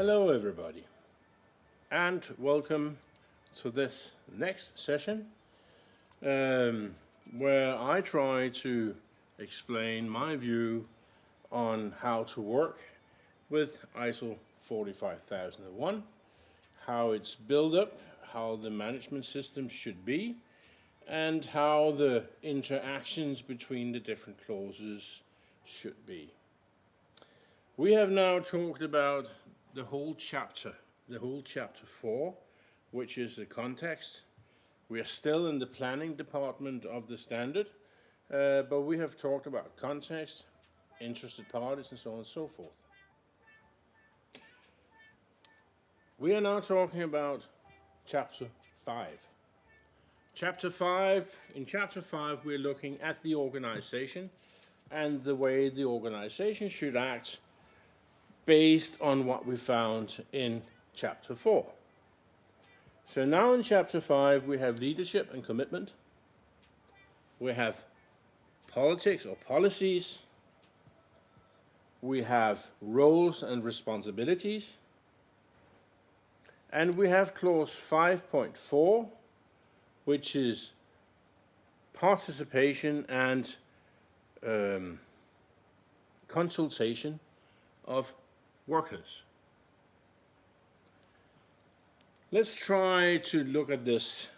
Hello everybody, and welcome to this next session where I try to explain my view on how to work with ISO 45001, how it's built up, how the management system should be, and how the interactions between the different clauses should be. We have now talked about the whole chapter 4, which is the context. We are still in the planning department of the standard, but we have talked about context, interested parties, and so on and so forth. We are now talking about chapter 5. In chapter 5, we're looking at the organization and the way the organization should act based on what we found in chapter 4. So now in chapter 5 we have leadership and commitment, we have politics or policies, we have roles and responsibilities, and we have clause 5.4, which is participation and consultation of workers. Let's try to look at this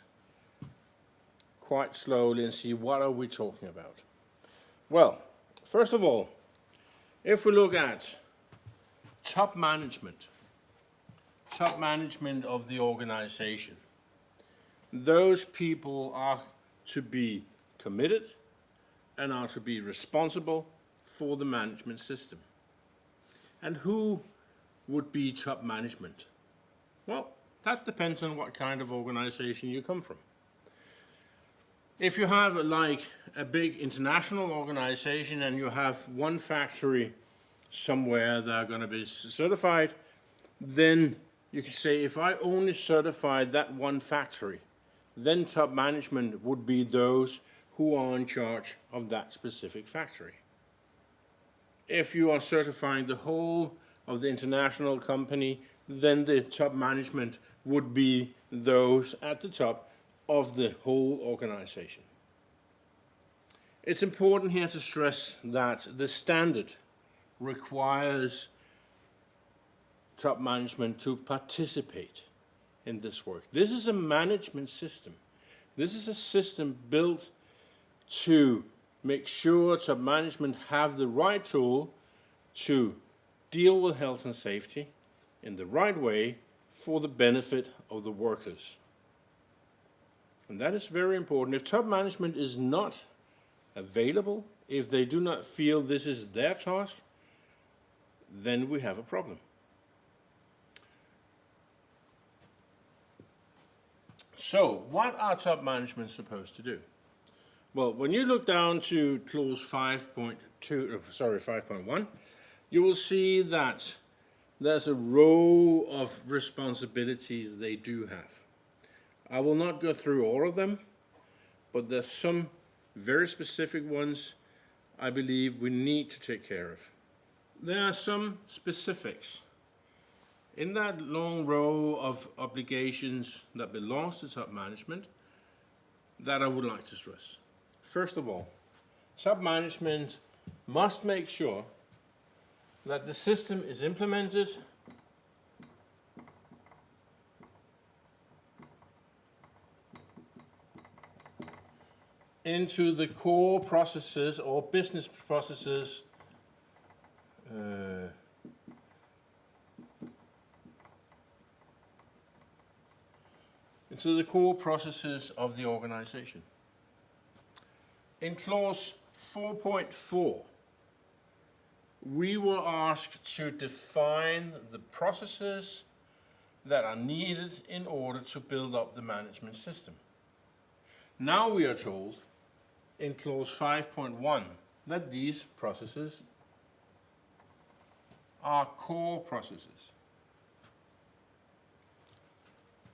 quite slowly and see what are we talking about. Well, first of all, if we look at top management of the organization, those people are to be committed and are to be responsible for the management system. And who would be top management? Well, that depends on what kind of organization you come from. If you have like a big international organization and you have one factory somewhere that are going to be certified, then you could say if I only certified that one factory, then top management would be those who are in charge of that specific factory. If you are certifying the whole of the international company, then the top management would be those at the top of the whole organization. It's important here to stress that the standard requires top management to participate in this work. This is a management system. This is a system built to make sure top management have the right tool to deal with health and safety in the right way for the benefit of the workers. And that is very important. If top management is not available, if they do not feel this is their task, then we have a problem. So, what are top management supposed to do? Well, when you look down to clause 5.1, you will see that there's a row of responsibilities they do have. I will not go through all of them, but there's some very specific ones I believe we need to take care of. There are some specifics. In that long row of obligations that belongs to top management that I would like to stress. First of all, top management must make sure that the system is implemented into the core processes or business processes of the organization. In clause 4.4, we were asked to define the processes that are needed in order to build up the management system. Now we are told in clause 5.1 that these processes are core processes.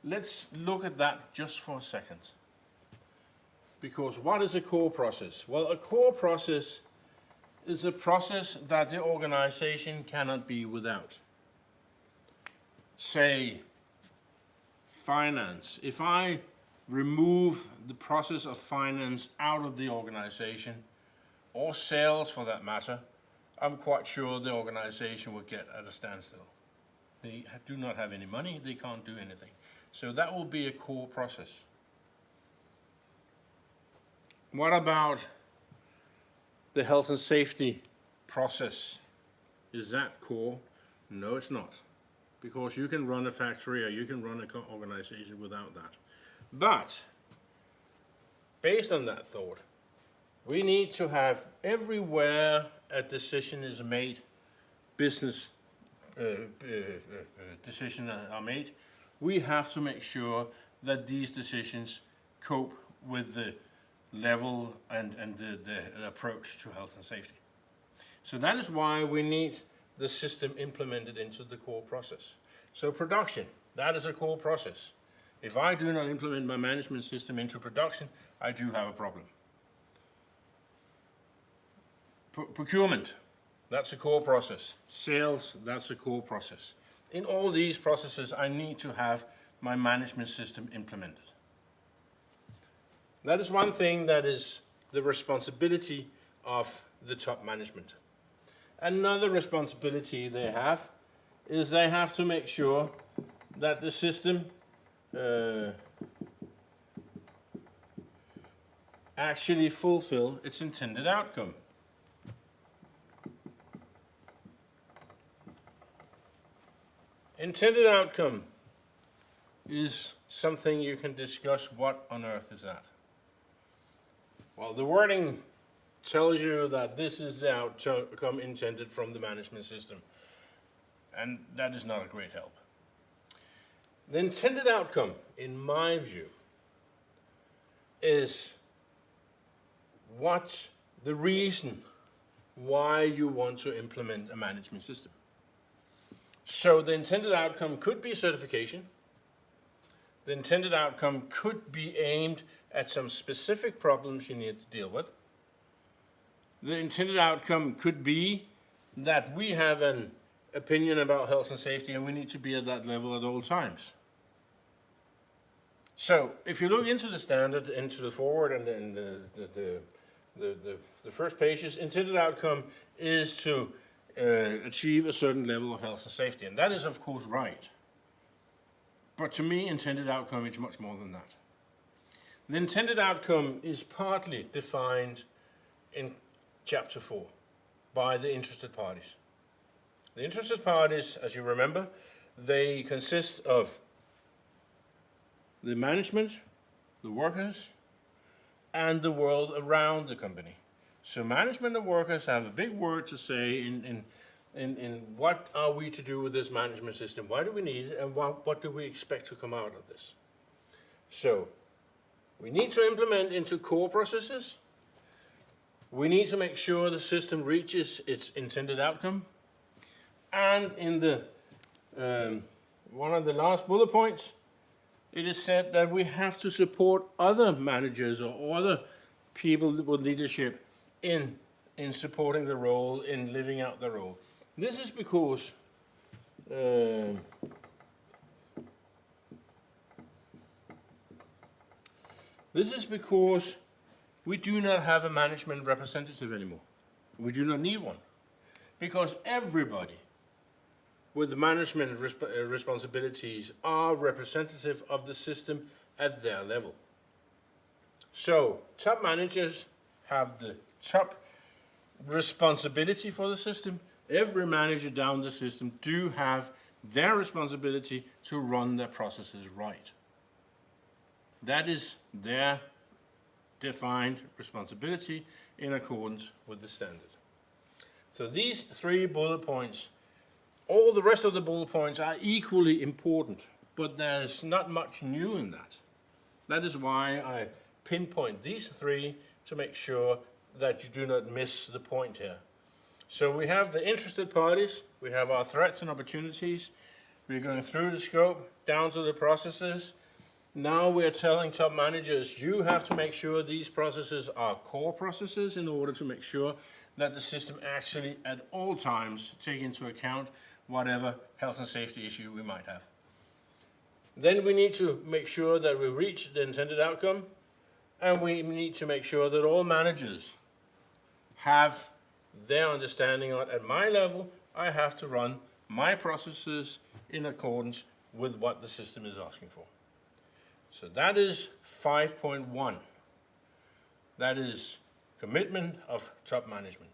Let's look at that just for a second. Because what is a core process? Well, a core process is a process that the organization cannot be without. say, finance, if I remove the process of finance out of the organization, or sales for that matter, I'm quite sure the organization will get at a standstill. They do not have any money, they can't do anything. So that will be a core process. What about the health and safety process? Is that core? No, it's not. Because you can run a factory or you can run an organization without that. But, based on that thought, we need to have everywhere a decision is made, business decisions are made, we have to make sure that these decisions cope with the level and the approach to health and safety. So that is why we need the system implemented into the core process. So production, that is a core process. If I do not implement my management system into production, I do have a problem. Procurement, that's a core process. Sales, that's a core process. In all these processes, I need to have my management system implemented. That is one thing that is the responsibility of the top management. Another responsibility they have is they have to make sure that the system actually fulfill its intended outcome. Intended outcome is something you can discuss. What on earth is that? Well, the wording tells you that this is the outcome intended from the management system, and that is not a great help. The intended outcome, in my view, is what the reason why you want to implement a management system. So the intended outcome could be certification. The intended outcome could be aimed at some specific problems you need to deal with. The intended outcome could be that we have an opinion about health and safety and we need to be at that level at all times. So if you look into the standard, into the forward and then the first pages, intended outcome is to achieve a certain level of health and safety. And that is of course right. But to me, intended outcome is much more than that. The intended outcome is partly defined in Chapter 4 by the interested parties. The interested parties, as you remember, they consist of the management, the workers, and the world around the company. So management and workers have a big word to say in what are we to do with this management system, why do we need it, and what do we expect to come out of this. So we need to implement into core processes. We need to make sure the system reaches its intended outcome. And in the one of the last bullet points, it is said that we have to support other managers or other people with leadership in supporting the role, in living out the role. This is because we do not have a management representative anymore. We do not need one. Because everybody with management responsibilities are representative of the system at their level. So top managers have the top responsibility for the system. Every manager down the system do have their responsibility to run their processes right. That is their defined responsibility in accordance with the standard. So these 3 bullet points, all the rest of the bullet points are equally important, but there's not much new in that. That is why I pinpoint these 3 to make sure that you do not miss the point here. So we have the interested parties, we have our threats and opportunities, we're going through the scope, down to the processes. Now we're telling top managers, you have to make sure these processes are core processes in order to make sure that the system actually at all times take into account whatever health and safety issue we might have. Then we need to make sure that we reach the intended outcome, and we need to make sure that all managers have their understanding on, at my level, I have to run my processes in accordance with what the system is asking for. So that is 5.1. That is commitment of top management.